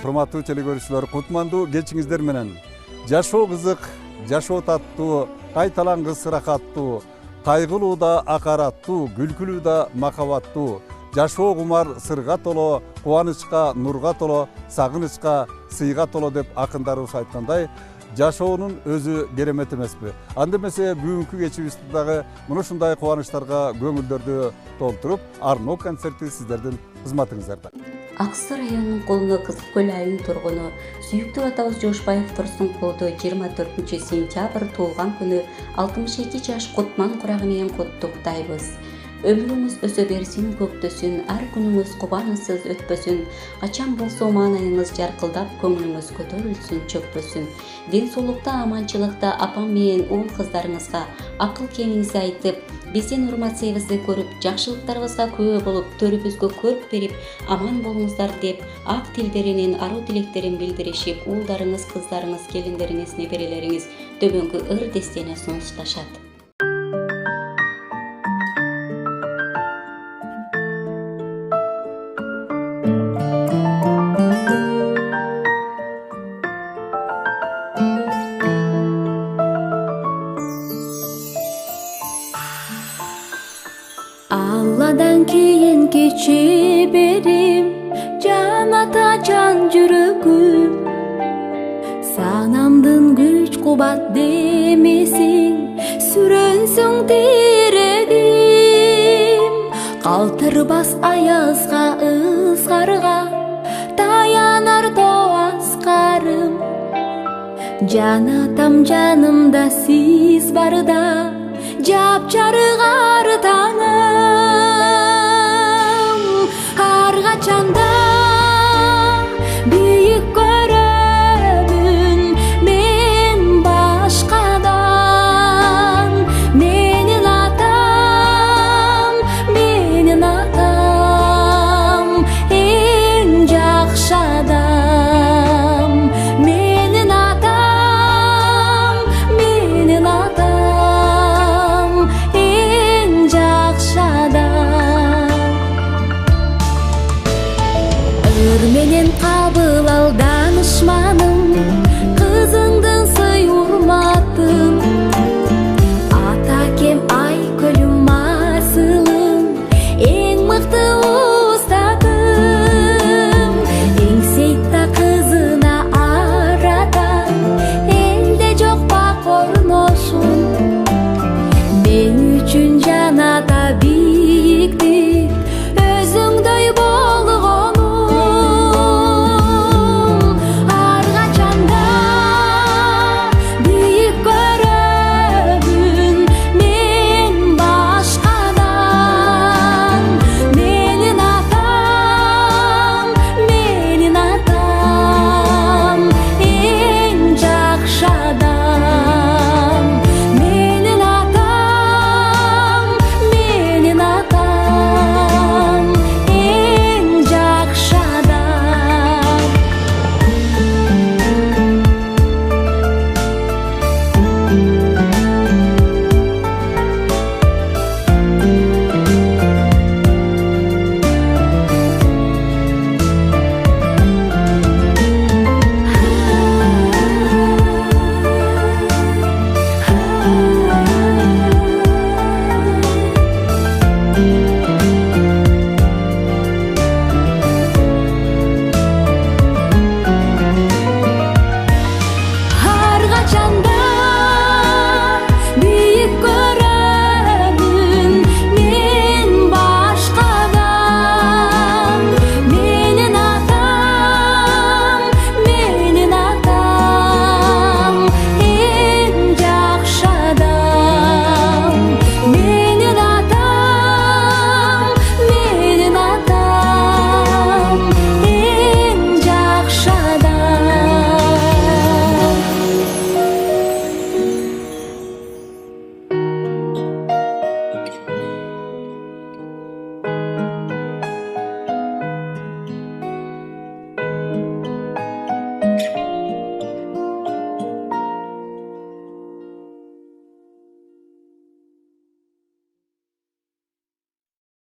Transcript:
Урматтуу телекөрүүчүлөр, кутмандуу кечиңиздер менен. Жашоо кызык, жашоо таттуу, кайталангыс рахаттуу, кайгылуу да акараттуу, күлкүлүү да махабаттуу. Жашоо кумар сырга толо, кубанычка нурга толо, сагынычка сыйга толо деп акындарыбыз айткандай, жашоонун өзү керемет эмеспи? Анда эмесе бүгүнкү кечибизде дагы мына ушундай кубанычтарга көңүлдөрдү толтуруп, арноо концерти сиздердин кызматыңыздарда. Аксы районунун Колуну Кызыл Көл айылынын тургуну сүйүктүү атабыз Жошбаев Турсункулду 24 сентябрь туулган күнү 62 жаш Кутман курагы менен куттуктайбыз. Өмүрүңүз өсө берсин, көктөсүн, ар күнүңүз кубанычсыз өтпөсүн, качан болсо маанайыңыз жаркылдап, көңүлүңүз көтөрүлсүн, чөкпөсүн. Ден соолукта, аманчылыкта апам менен уул кыздарыңызга акыл кеңиңизди айтып, биздин урмат-сыйыбызды көрүп, жакшылыктарыбызга күбө болуп, төрүбүзгө көрк берип, аман болуңуздар деп, ак тилдеринен аруу тилектерин билдиришип, уулдарыңыз, кыздарыңыз, келиндериңиз, неберелериңиз төбөңкү ыр дестене сунушташат. Алладан кийин кече берим, жан ата жан жүрөгүм. Санамдын күч кубат демесиң, сүрөнсүң тирегим. Калтырбас аязга, ызгарга, таянар тоаскарым. Жан атам жанымда сиз барда, жапжарык ар таңым. Ар качанда бийик көрөмүн мен башкадан. Менин атам эң жакшы адам. Менин атам эң жакшы адам. Ыр менен кабыл ал данышманы,